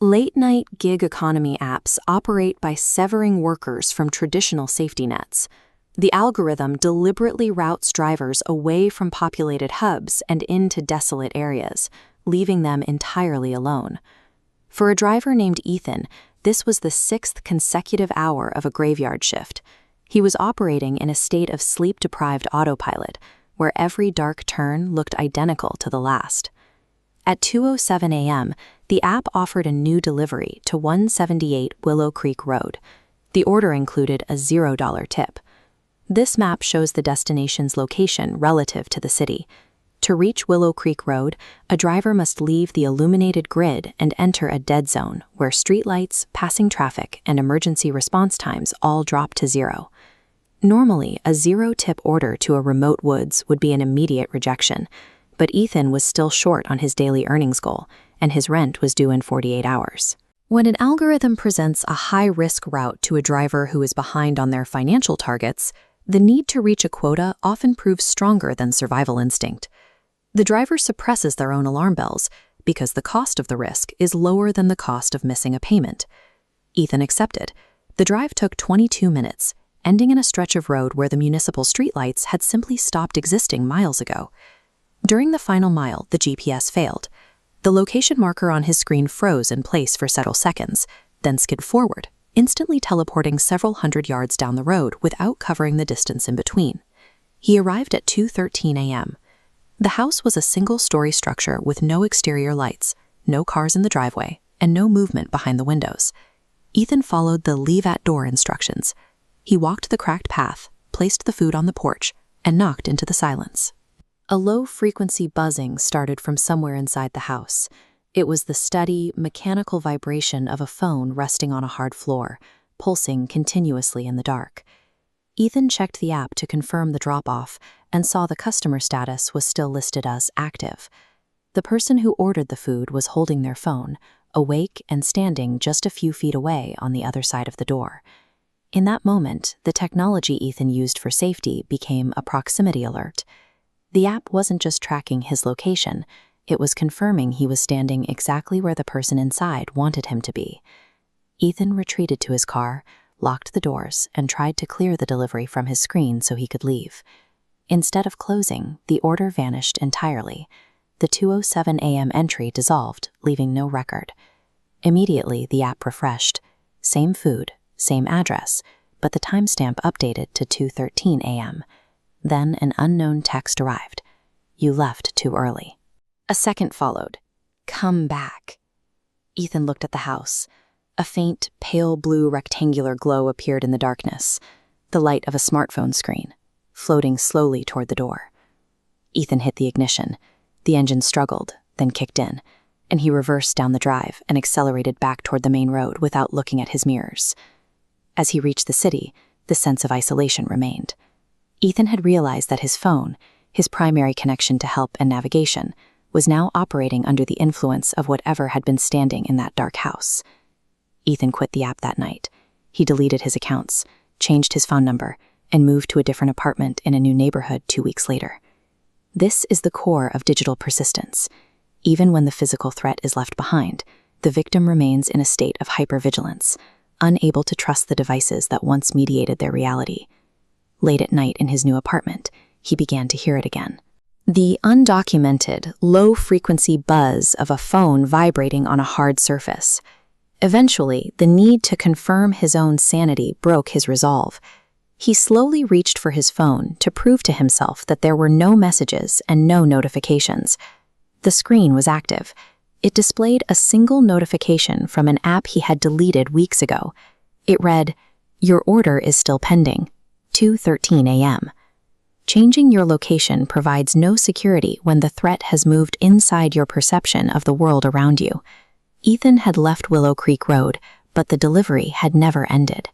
Late-night gig economy apps operate by severing workers from traditional safety nets. The algorithm deliberately routes drivers away from populated hubs and into desolate areas, leaving them entirely alone. For a driver named Ethan, this was the 6th consecutive hour of a graveyard shift. He was operating in a state of sleep-deprived autopilot, where every dark turn looked identical to the last. At 2:07 a.m., the app offered a new delivery to 178 Willow Creek Road. The order included a $0 tip. This map shows the destination's location relative to the city. To reach Willow Creek Road, a driver must leave the illuminated grid and enter a dead zone where streetlights, passing traffic, and emergency response times all drop to 0. Normally, a 0-tip order to a remote woods would be an immediate rejection, but Ethan was still short on his daily earnings goal, and his rent was due in 48 hours. When an algorithm presents a high-risk route to a driver who is behind on their financial targets, the need to reach a quota often proves stronger than survival instinct. The driver suppresses their own alarm bells because the cost of the risk is lower than the cost of missing a payment. Ethan accepted. The drive took 22 minutes, ending in a stretch of road where the municipal streetlights had simply stopped existing miles ago. During the final mile, the GPS failed. The location marker on his screen froze in place for several seconds, then skid forward, instantly teleporting several hundred yards down the road without covering the distance in between. He arrived at 2:13 a.m. The house was a single-story structure with no exterior lights, no cars in the driveway, and no movement behind the windows. Ethan followed the leave-at-door instructions. He walked the cracked path, placed the food on the porch, and knocked into the silence. A low-frequency buzzing started from somewhere inside the house. It was the steady, mechanical vibration of a phone resting on a hard floor, pulsing continuously in the dark. Ethan checked the app to confirm the drop-off and saw the customer status was still listed as active. The person who ordered the food was holding their phone, awake and standing just a few feet away on the other side of the door. In that moment, the technology Ethan used for safety became a proximity alert. The app wasn't just tracking his location, it was confirming he was standing exactly where the person inside wanted him to be. Ethan retreated to his car, locked the doors, and tried to clear the delivery from his screen so he could leave. Instead of closing, the order vanished entirely. The 2:07 a.m. entry dissolved, leaving no record. Immediately, the app refreshed. Same food, same address, but the timestamp updated to 2:13 a.m. Then an unknown text arrived. "You left too early." A second followed. "Come back." Ethan looked at the house. A faint, pale blue rectangular glow appeared in the darkness, the light of a smartphone screen, floating slowly toward the door. Ethan hit the ignition. The engine struggled, then kicked in, and he reversed down the drive and accelerated back toward the main road without looking at his mirrors. As he reached the city, the sense of isolation remained. Ethan had realized that his phone, his primary connection to help and navigation, was now operating under the influence of whatever had been standing in that dark house. Ethan quit the app that night. He deleted his accounts, changed his phone number, and moved to a different apartment in a new neighborhood 2 weeks later. This is the core of digital persistence. Even when the physical threat is left behind, the victim remains in a state of hypervigilance, unable to trust the devices that once mediated their reality. Late at night in his new apartment, he began to hear it again. The undocumented, low-frequency buzz of a phone vibrating on a hard surface. Eventually, the need to confirm his own sanity broke his resolve. He slowly reached for his phone to prove to himself that there were no messages and no notifications. The screen was active. It displayed a single notification from an app he had deleted weeks ago. It read, "Your order is still pending. 2:13 a.m. Changing your location provides no security when the threat has moved inside your perception of the world around you. Ethan had left Willow Creek Road, but the delivery had never ended.